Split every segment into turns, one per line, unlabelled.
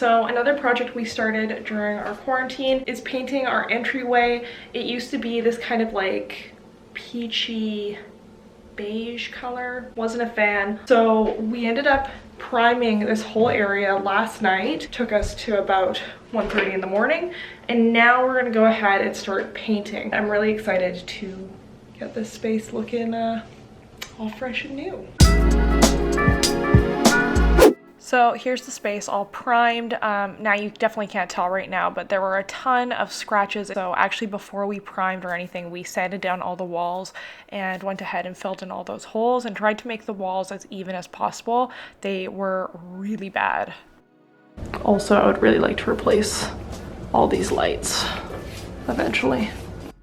So another project we started during our quarantine is painting our entryway. It used to be this kind of like peachy beige color. Wasn't a fan. So we ended up priming this whole area last night. Took us to about 1:30 in the morning. And now we're gonna go ahead and start painting. I'm really excited to get this space looking all fresh and new. So here's the space all primed. Now you definitely can't tell right now, but there were a ton of scratches. So actually before we primed or anything, we sanded down all the walls and went ahead and filled in all those holes and tried to make the walls as even as possible. They were really bad. Also, I would really like to replace all these lights eventually.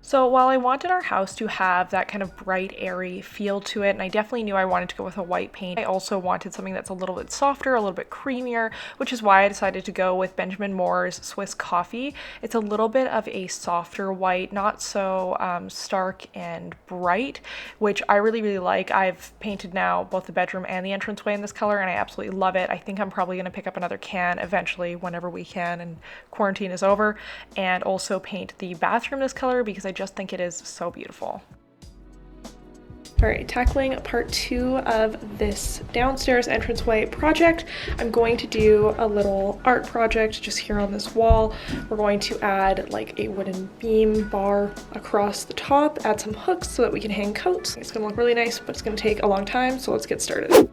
So while I wanted our house to have that kind of bright, airy feel to it, and I definitely knew I wanted to go with a white paint, I also wanted something that's a little bit softer, a little bit creamier, which is why I decided to go with Benjamin Moore's Swiss Coffee. It's a little bit of a softer white, not so stark and bright, which I really, really like. I've painted now both the bedroom and the entranceway in this color, and I absolutely love it. I think I'm probably going to pick up another can eventually whenever we can and quarantine is over, and also paint the bathroom this color because I just think it is so beautiful. All right, tackling part 2 of this downstairs entranceway project. I'm going to do a little art project just here on this wall. We're going to add like a wooden beam bar across the top, add some hooks so that we can hang coats. It's gonna look really nice, but it's gonna take a long time, so let's get started.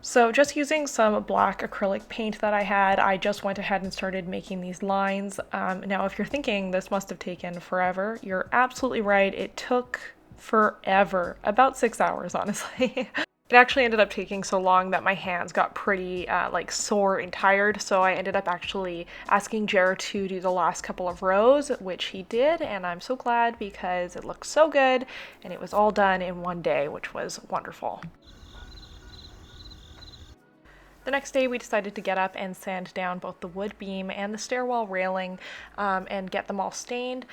So just using some black acrylic paint that I had, I just went ahead and started making these lines. Now, if you're thinking this must have taken forever, you're absolutely right. It took forever, about 6 hours, honestly. It actually ended up taking so long that my hands got pretty like sore and tired. So I ended up actually asking Jared to do the last couple of rows, which he did. And I'm so glad because it looked so good and it was all done in one day, which was wonderful. The next day we decided to get up and sand down both the wood beam and the stairwell railing and get them all stained.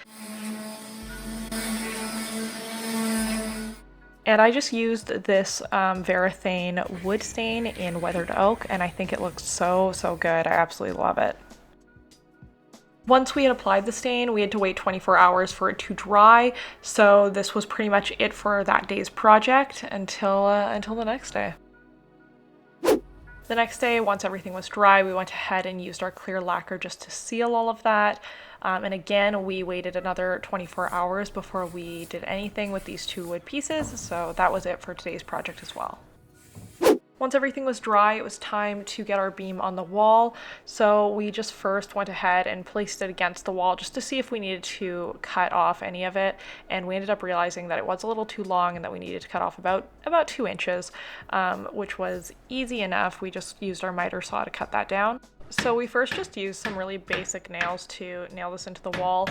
And I just used this Varathane wood stain in weathered oak, and I think it looks so, so good. I absolutely love it. Once we had applied the stain, we had to wait 24 hours for it to dry. So this was pretty much it for that day's project until the next day. The next day, once everything was dry, we went ahead and used our clear lacquer just to seal all of that. And again, we waited another 24 hours before we did anything with these 2 wood pieces. So that was it for today's project as well. Once everything was dry, it was time to get our beam on the wall. So we just first went ahead and placed it against the wall just to see if we needed to cut off any of it. And we ended up realizing that it was a little too long and that we needed to cut off about 2 inches, which was easy enough. We just used our miter saw to cut that down. So we first just used some really basic nails to nail this into the wall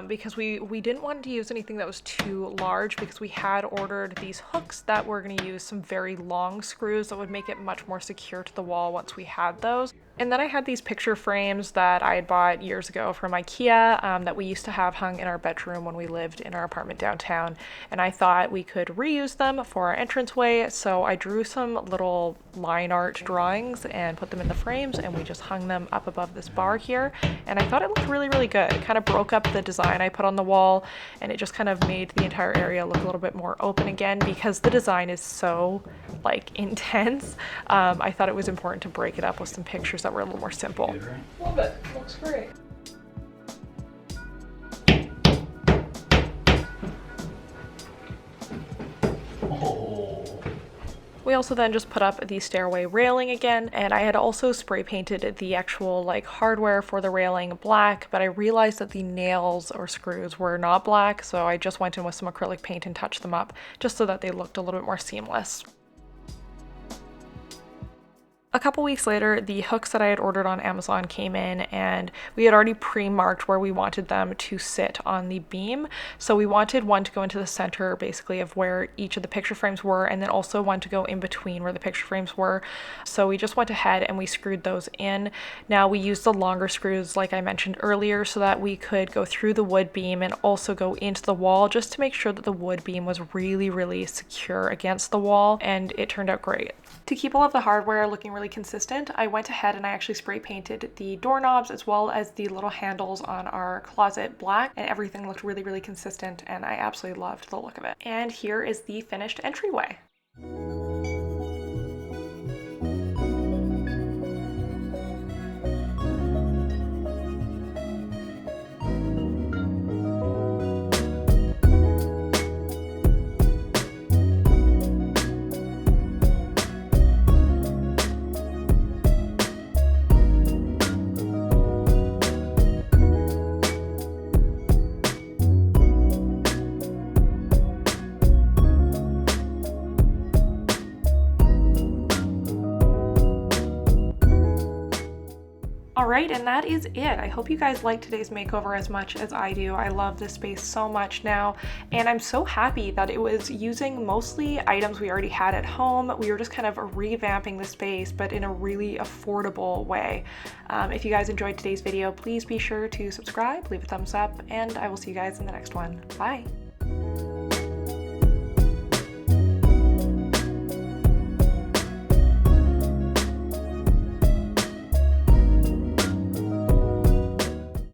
because we didn't want to use anything that was too large because we had ordered these hooks that were going to use some very long screws that would make it much more secure to the wall once we had those. And then I had these picture frames that I had bought years ago from Ikea that we used to have hung in our bedroom when we lived in our apartment downtown. And I thought we could reuse them for our entranceway. So I drew some little line art drawings and put them in the frames, and we just hung them up above this bar here. And I thought it looked really, really good. It kind of broke up the design I put on the wall, and it just kind of made the entire area look a little bit more open again because the design is so like intense. I thought it was important to break it up with some pictures that were a little more simple. Love it. Looks great. We also then just put up the stairway railing again, and I had also spray painted the actual like hardware for the railing black, but I realized that the nails or screws were not black, so I just went in with some acrylic paint and touched them up just so that they looked a little bit more seamless. A couple weeks later, the hooks that I had ordered on Amazon came in, and we had already pre-marked where we wanted them to sit on the beam. So we wanted one to go into the center basically of where each of the picture frames were, and then also one to go in between where the picture frames were. So we just went ahead and we screwed those in. Now we used the longer screws like I mentioned earlier so that we could go through the wood beam and also go into the wall just to make sure that the wood beam was really, really secure against the wall, and it turned out great. To keep all of the hardware looking really really consistent, I went ahead and I actually spray painted the doorknobs as well as the little handles on our closet black, and everything looked really, really consistent, and I absolutely loved the look of it. And here is the finished entryway. Alright, and that is it. I hope you guys liked today's makeover as much as I do. I love this space so much now, and I'm so happy that it was using mostly items we already had at home. We were just kind of revamping the space, but in a really affordable way. If you guys enjoyed today's video, please be sure to subscribe, leave a thumbs up, and I will see you guys in the next one. Bye!